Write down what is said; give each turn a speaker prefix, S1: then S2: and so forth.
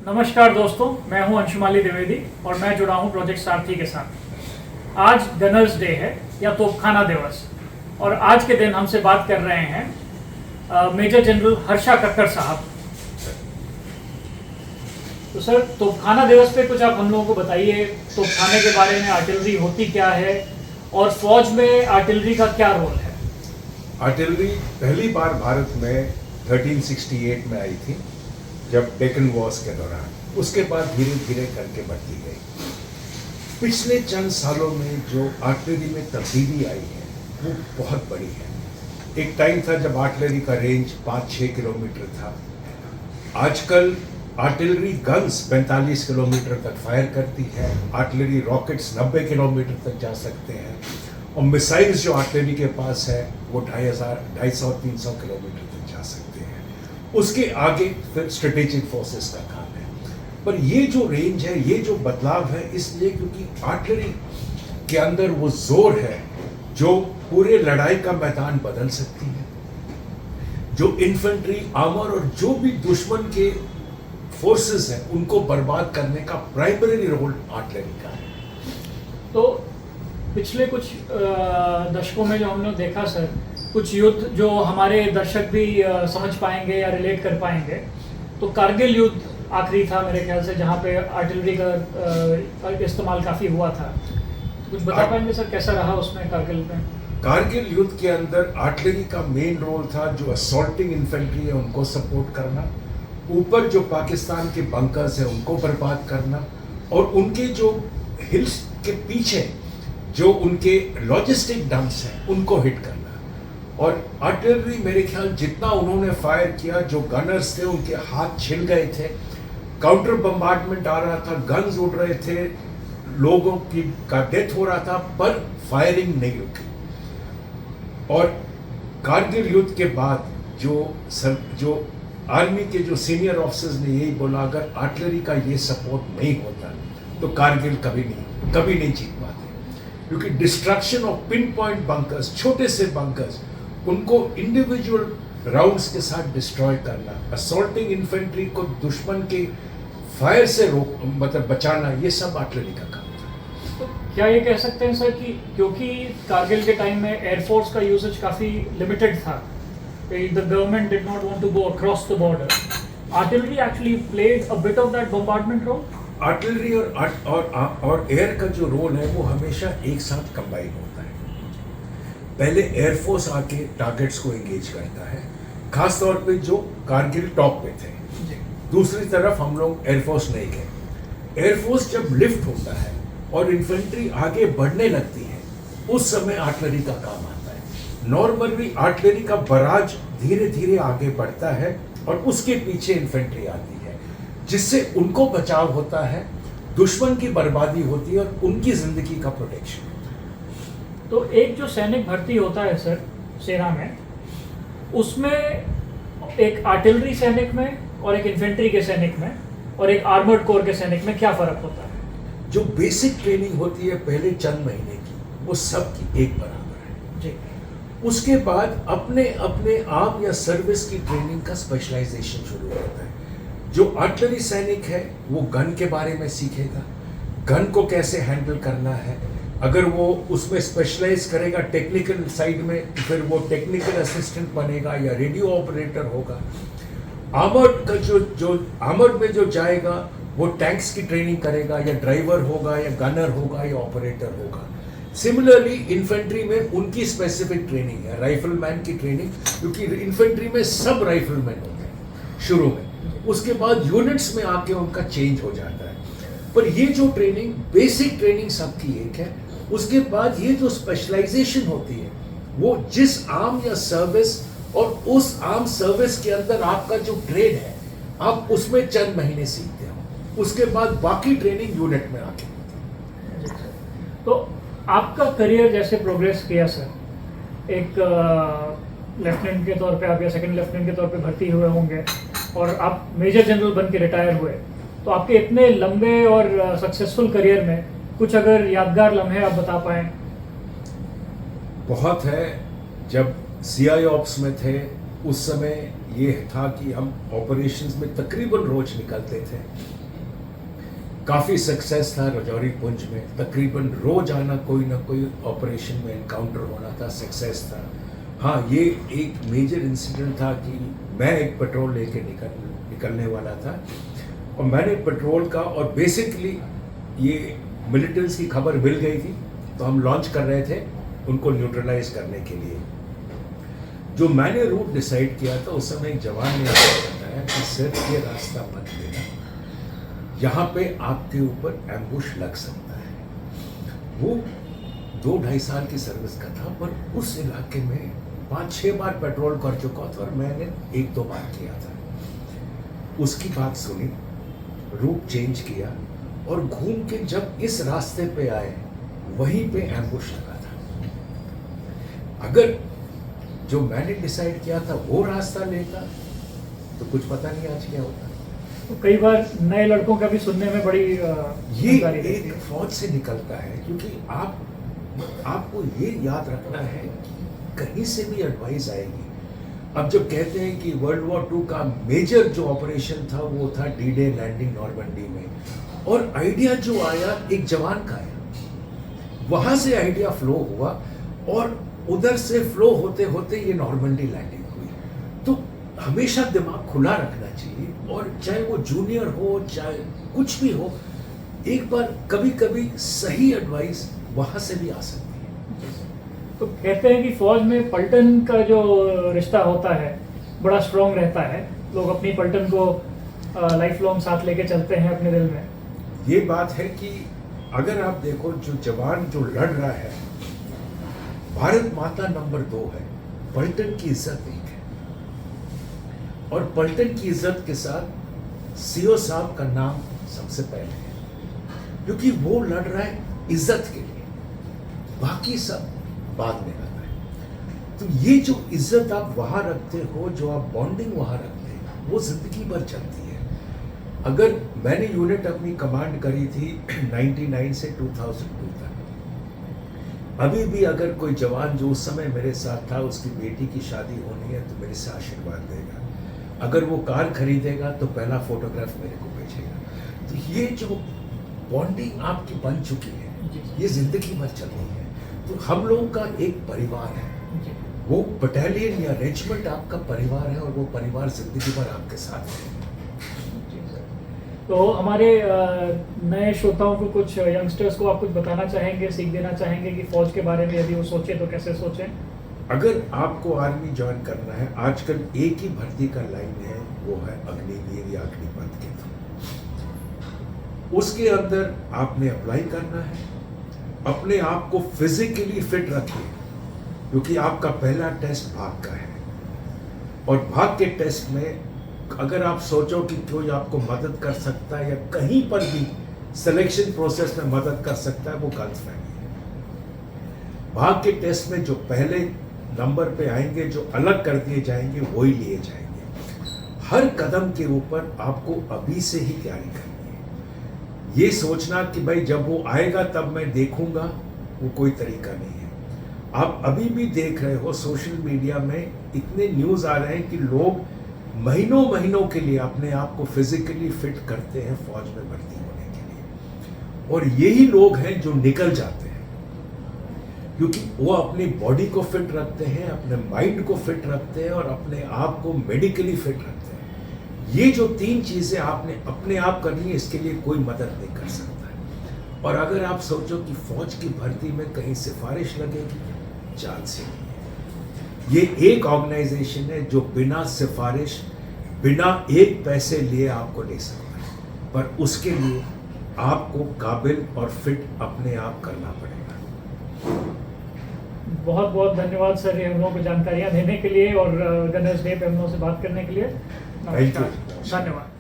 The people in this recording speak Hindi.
S1: नमस्कार दोस्तों, मैं हूं अंशुमाली द्विवेदी और मैं जुड़ा हूं प्रोजेक्ट सारथी के साथ। आज गनर्स डे है या तोपखाना दिवस और आज के दिन हमसे बात कर रहे हैं मेजर जनरल हर्षा कक्कड़ साहब। तो सर, तोपखाना दिवस पे कुछ आप हम लोगों को बताइए, तोपखाने के बारे में, आर्टिलरी होती क्या है और फौज में आर्टिलरी का क्या रोल है।
S2: आर्टिलरी पहली बार भारत में 1368 में आई थी, जब डेक्कन वॉर्स के दौरान। उसके बाद धीरे धीरे करके बढ़ती गई। पिछले चंद सालों में जो आर्टिलरी में तब्दीली आई है वो बहुत बड़ी है। एक टाइम था जब आर्टिलरी का रेंज 5-6 किलोमीटर था। आजकल आर्टिलरी गन्स 45 किलोमीटर तक फायर करती है। आर्टिलरी रॉकेट्स 90 किलोमीटर तक जा सकते हैं और मिसाइल्स जो आर्टिलरी के पास है वो 250-300 किलोमीटर तक जा सकते हैं। उसके आगे फिर स्ट्रेटेजिक फोर्सेस का काम है। पर ये जो रेंज है, ये जो बदलाव है, इसलिए क्योंकि आर्टिलरी के अंदर वो जोर है जो पूरे लड़ाई का मैदान बदल सकती है। जो इन्फेंट्री, आर्मर और जो भी दुश्मन के फोर्सेस हैं उनको बर्बाद करने का प्राइमरी रोल आर्टिलरी का है।
S1: तो पिछले कुछ दशकों में जो हमने देखा सर, कुछ युद्ध जो हमारे दर्शक भी समझ पाएंगे या रिलेट कर पाएंगे, तो कारगिल युद्ध आखिरी था मेरे ख्याल से, जहाँ पे आर्टिलरी का इस्तेमाल काफ़ी हुआ था। कुछ बता पाएंगे सर, कैसा रहा उसमें कारगिल में?
S2: कारगिल युद्ध के अंदर आर्टिलरी का मेन रोल था जो असॉल्टिंग इन्फेंट्री है उनको सपोर्ट करना, ऊपर जो पाकिस्तान के बंकर्स हैं उनको बर्बाद करना, और उनके जो हिल्स के पीछे जो उनके लॉजिस्टिक डंप्स हैं उनको हिट करना। और आर्टिलरी मेरे ख्याल जितना उन्होंने फायर किया, जो गनर्स थे उनके हाथ छिल गए थे, काउंटर बम्बार्डमेंट आ रहा था, गन्स उड़ रहे थे, लोगों की का डेथ हो रहा था, पर फायरिंग नहीं रुकी। और कारगिल युद्ध के बाद जो आर्मी के जो सीनियर ऑफिसर्स ने यही बोला, अगर आर्टिलरी का ये सपोर्ट नहीं होता तो कारगिल कभी नहीं जीत पाते, क्योंकि destruction of pin point bunkers, छोटे से बंकर्स, उनको इंडिविजुअल राउंड्स के साथ डिस्ट्रॉय करना, असॉल्टिंग इन्फेंट्री को दुश्मन के फायर से बचाना, ये सब आर्टिलरी का काम था।
S1: तो क्या ये कह सकते हैं सर कि क्योंकि कारगिल के टाइम में एयरफोर्स का यूसेज काफ़ी लिमिटेड था, the government did not want to go across the border, artillery actually played a bit of that bombardment role?
S2: Artillery और एयर का जो रोल है वो हमेशा एक साथ कंबाइन होता है। पहले एयरफोर्स आके टारगेट्स को एंगेज करता है, खास तौर पे जो कारगिल टॉप पे थे। दूसरी तरफ हम लोग एयरफोर्स नहीं गए। एयरफोर्स जब लिफ्ट होता है और इन्फेंट्री आगे बढ़ने लगती है, उस समय आर्टिलरी का काम आता है। नॉर्मली आर्टिलरी का बराज धीरे धीरे आगे बढ़ता है और उसके पीछे इन्फेंट्री आती है, जिससे उनको बचाव होता है, दुश्मन की बर्बादी होती है और उनकी जिंदगी का प्रोटेक्शन होता है।
S1: तो एक जो सैनिक भर्ती होता है सर सेना में, उसमें एक आर्टिलरी सैनिक में और एक इन्फेंट्री के सैनिक में और एक आर्मर्ड कोर के सैनिक में क्या फ़र्क होता है?
S2: जो बेसिक ट्रेनिंग होती है पहले चंद महीने की, वो सबकी एक बराबर है
S1: जी।
S2: उसके बाद अपने अपने आर्म या सर्विस की ट्रेनिंग का स्पेशलाइजेशन शुरू होता है। जो आर्टिलरी सैनिक है वो गन के बारे में सीखेगा, गन को कैसे हैंडल करना है। अगर वो उसमें स्पेशलाइज करेगा टेक्निकल साइड में, फिर वो टेक्निकल असिस्टेंट बनेगा या रेडियो ऑपरेटर होगा। आर्मर्ड का जो आर्मर्ड में जो जाएगा वो टैंक्स की ट्रेनिंग करेगा, या ड्राइवर होगा या गनर होगा या ऑपरेटर होगा। सिमिलरली इन्फेंट्री में उनकी स्पेसिफिक ट्रेनिंग है, राइफलमैन की ट्रेनिंग, क्योंकि इन्फेंट्री में सब राइफलमैन होते हैं शुरू में, उसके बाद यूनिट्स में आके उनका चेंज हो जाता है। पर ये जो ट्रेनिंग, बेसिक ट्रेनिंग सबकी एक है। उसके बाद ये जो स्पेशलाइजेशन होती है वो जिस आर्म या सर्विस, और उस आर्म सर्विस के अंदर आपका जो ट्रेड है आप उसमें चंद महीने सीखते हो, उसके बाद बाकी ट्रेनिंग यूनिट में आके होती है।
S1: तो आपका करियर जैसे प्रोग्रेस किया सर, एक लेफ्टिनेंट के तौर पे आप या सेकंड लेफ्टिनेंट के तौर पे भर्ती हुए होंगे और आप मेजर जनरल बन के रिटायर हुए, तो आपके इतने लंबे और सक्सेसफुल करियर में कुछ अगर यादगार लम्हे आप बता पाएं?
S2: बहुत है। जब CI ऑप्स में थे उस समय ये था कि हम ऑपरेशंस में तकरीबन रोज निकलते थे काफ़ी सक्सेस था रजौरी पुंज में, तकरीबन रोजाना कोई ना कोई ऑपरेशन में एनकाउंटर होना था, सक्सेस था। हाँ, ये एक मेजर इंसिडेंट था कि मैं एक पेट्रोल लेके निकलने वाला था और मैंने पेट्रोल का, और बेसिकली ये मिलिटेंट्स की खबर मिल गई थी तो हम लॉन्च कर रहे थे उनको न्यूट्रलाइज करने के लिए। जो मैंने रूट डिसाइड किया था उस समय एक जवान ने बताया कि सिर्फ ये रास्ता मत लेना, यहाँ पे आपके ऊपर एम्बुश लग सकता है। वो 2-2.5 साल की सर्विस का था, पर उस इलाके में 5-6 बार पेट्रोल कर चुका था और मैंने 1-2 बार किया था। उसकी बात सुनी, रूट चेंज किया और घूम के जब इस रास्ते पे आए वहीं पे एम्बुश लगा था। अगर जो मैंने डिसाइड किया था वो रास्ता लेता तो कुछ पता नहीं आज क्या होता।
S1: तो कई बार नए लड़कों का भी सुनने में बड़ी
S2: ये
S1: जानकारी रहती
S2: एक
S1: है।
S2: फौज से निकलता है, क्योंकि आपको ये याद रखना है कि कहीं से भी एडवाइस आएगी। अब जब कहते हैं कि वर्ल्ड वॉर 2 का मेजर जो ऑपरेशन था वो था डी-डे लैंडिंग नॉर्मंडी में, और आइडिया जो आया एक जवान का आया, वहां से आइडिया फ्लो हुआ और उधर से फ्लो होते होते ये नॉर्मंडी लैंडिंग हुई। तो हमेशा दिमाग खुला रखना चाहिए, और चाहे वो जूनियर हो चाहे कुछ भी हो, एक बार कभी कभी सही एडवाइस वहां से भी आ सकती है।
S1: तो कहते हैं कि फौज में पलटन का जो रिश्ता होता है बड़ा स्ट्रॉन्ग रहता है, लोग अपनी पलटन को लाइफ लॉन्ग साथ लेके चलते हैं अपने दिल में।
S2: ये बात है कि अगर आप देखो जो जवान जो लड़ रहा है, भारत माता नंबर 2 है, पलटन की इज्जत 1 है, और पलटन की इज्जत के साथ सीओ साहब का नाम सबसे पहले है, क्योंकि वो लड़ रहा है इज्जत के लिए, बाकी सब बाद में आता है। तो ये जो इज्जत आप वहां रखते हो, जो आप बॉन्डिंग वहां रखते हैं, वो जिंदगी भर चलती है। अगर मैंने यूनिट अपनी कमांड करी थी 99 से 2002 तक, अभी भी अगर कोई जवान जो उस समय मेरे साथ था, उसकी बेटी की शादी होनी है तो मेरे से आशीर्वाद देगा, अगर वो कार खरीदेगा तो पहला फोटोग्राफ मेरे को भेजेगा। तो ये जो बॉन्डिंग आपकी बन चुकी है, ये जिंदगी भर चल रही है। तो हम लोगों का एक परिवार है, वो बटालियन या रेजिमेंट आपका परिवार है, और वो परिवार जिंदगी भर आपके साथ है।
S1: तो हमारे नए श्रोताओं को, कुछ यंगस्टर्स को आप कुछ बताना चाहेंगे, सीख देना चाहेंगे कि फौज के बारे में यदि वो सोचे तो कैसे सोचें?
S2: अगर आपको आर्मी ज्वाइन करना है, आजकल एक ही भर्ती का लाइन है, वो है अग्निवीर या अग्निपथ के थ्रू। उसके अंदर आपने अप्लाई करना है, अपने आप को फिजिकली फिट रखिए, क्योंकि आपका पहला टेस्ट भाग का है, और भाग के टेस्ट में अगर आप सोचो कि कोई आपको मदद कर सकता है या कहीं पर भी सिलेक्शन प्रोसेस में मदद कर सकता है, वो गलतफहमी है। भाग के टेस्ट में जो पहले नंबर पे आएंगे, जो अलग कर दिए जाएंगे, वही लिए जाएंगे। हर कदम के ऊपर आपको अभी से ही तैयारी करनी है। ये सोचना कि भाई जब वो आएगा तब मैं देखूंगा, वो कोई तरीका नहीं है। आप अभी भी देख रहे हो सोशल मीडिया में इतने न्यूज़ आ रहे हैं कि लोग महीनों महीनों के लिए अपने आप को फिजिकली फिट करते हैं फौज में भर्ती होने के लिए, और यही लोग हैं जो निकल जाते हैं, क्योंकि वो अपनी बॉडी को फिट रखते हैं, अपने माइंड को फिट रखते हैं, और अपने आप को मेडिकली फिट रखते हैं। ये जो 3 चीजें आपने अपने आप करनी है, इसके लिए कोई मदद नहीं कर सकता है। और अगर आप सोचो कि फौज की भर्ती में कहीं सिफारिश लगेगी, चांस ही नहीं है। ये एक ऑर्गेनाइजेशन है जो बिना सिफारिश, बिना 1 पैसे लिए आपको ले सकता है, पर उसके लिए आपको काबिल और फिट अपने आप करना पड़ेगा।
S1: बहुत बहुत धन्यवाद सर, ये हम लोगों को जानकारियाँ देने के लिए और गनर्स डे पे हम लोगों से बात करने के लिए।
S2: Thank you.
S1: धन्यवाद।